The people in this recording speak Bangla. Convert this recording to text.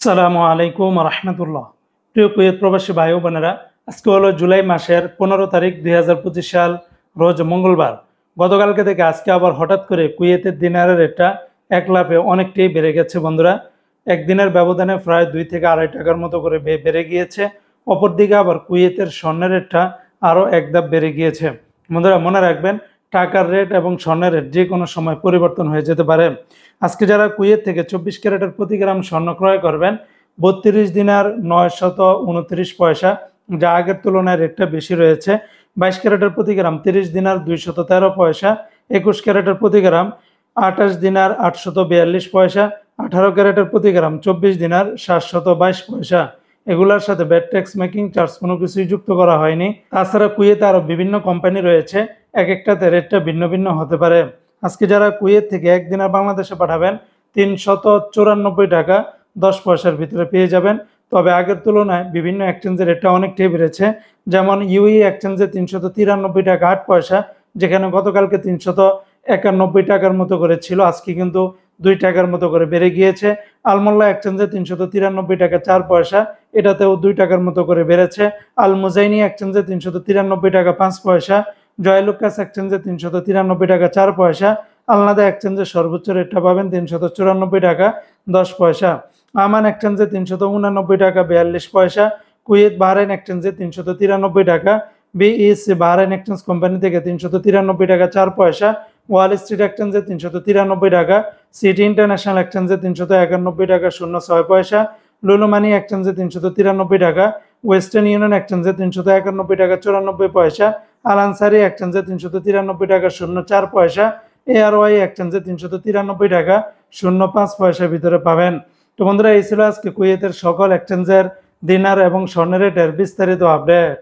আসসালামু আলাইকুম রহমতুল্লাহ। প্রিয় কুয়েত প্রবাসী ভাই ও বোনেরা, আজকে হলো জুলাই মাসের 15 তারিখ 2025 সাল, রোজ মঙ্গলবার। গতকালকে থেকে আজকে আবার হঠাৎ করে কুয়েতের দিনারের রেটটা এক লাফে অনেকটাই বেড়ে গেছে বন্ধুরা। একদিনের ব্যবধানে প্রায় 2 থেকে আড়াই টাকার মতো করে বেড়ে গিয়েছে। অপরদিকে আবার কুয়েতের স্বর্ণের রেটটা আরও এক ধাপ বেড়ে গিয়েছে। বন্ধুরা মনে রাখবেন, টাকার রেট এবং স্বর্ণের রেট যে কোনো সময় পরিবর্তন হয়ে যেতে পারে। আজকে যারা কুয়েত থেকে 24 ক্যারেটের প্রতি গ্রাম স্বর্ণ ক্রয় করবেন, 32 দিনার 929 পয়সা, যা আগের তুলনায় রেটটা বেশি রয়েছে। 22 ক্যারেটের প্রতি গ্রাম 30 দিনার 213 পয়সা, 21 ক্যারেটের প্রতি গ্রাম 28 দিনার 842 পয়সা, 18 ক্যারেটের প্রতি গ্রাম 24 দিনার 722 পয়সা। এগুলোর সাথে ব্যাট ট্যাক্স মেকিং চার্জ কোনো কিছুই যুক্ত করা হয়নি। তাছাড়া কুয়েতে আরও বিভিন্ন কোম্পানি রয়েছে, এক একটাতে রেটটা ভিন্ন ভিন্ন হতে পারে। আজকে যারা কুয়েত থেকে একদিনের বাংলাদেশে পাঠাবেন, 394 টাকা 10 পয়সার ভিতরে পেয়ে যাবেন। তবে আগের তুলনায় বিভিন্ন এক্সচেঞ্জের রেটটা অনেকটাই বেড়েছে। যেমন ইউই এক্সচেঞ্জে 393 টাকা 8 পয়সা, যেখানে গতকালকে 391 টাকার মতো করে ছিল, আজকে কিন্তু 2 টাকার মতো করে বেড়ে গিয়েছে। আলমোল্লা এক্সচেঞ্জে 393 টাকা 4 পয়সা, এটাতেও 2 টাকার মতো করে বেড়েছে। আল মুজাইনি এক্সচেঞ্জে 393 টাকা 5 পয়সা, জয়লুকাস এক্সচেঞ্জে 393 টাকা 4 পয়সা, আলনাদা এক্সচেঞ্জের সর্বোচ্চ রেটটা পাবেন 394 টাকা 10 পয়সা, আমান এক্সচেঞ্জে 389 টাকা 42 পয়সা, কুয়েত বাহরাইন এক্সচেঞ্জে 393 টাকা, বিইসি বাহরাইন এক্সচেঞ্জ কোম্পানি থেকে 393 টাকা 4 পয়সা, ওয়াল স্ট্রিট এক্সচেঞ্জে 393 টাকা, সিটি ইন্টারন্যাশনাল এক্সচেঞ্জে 391 টাকা 06 পয়সা, লুলু মানি এক্সচেঞ্জে 393 টাকা, ওয়েস্টার্ন ইউনিয়ন এক্সচেঞ্জে 391 টাকা 94 পয়সা, আল আনসারি এক্সচেঞ্জে 393 টাকা 04 পয়সা, এআরওয়াই এক্সচেঞ্জে 393 টাকা 05 পয়সার ভিতরে পাবেন। তো বন্ধুরা, এই ছিল আজকে কুয়েতের সকল এক্সচেঞ্জের দিনার এবং স্বর্ণের রেটের বিস্তারিত আপডেট।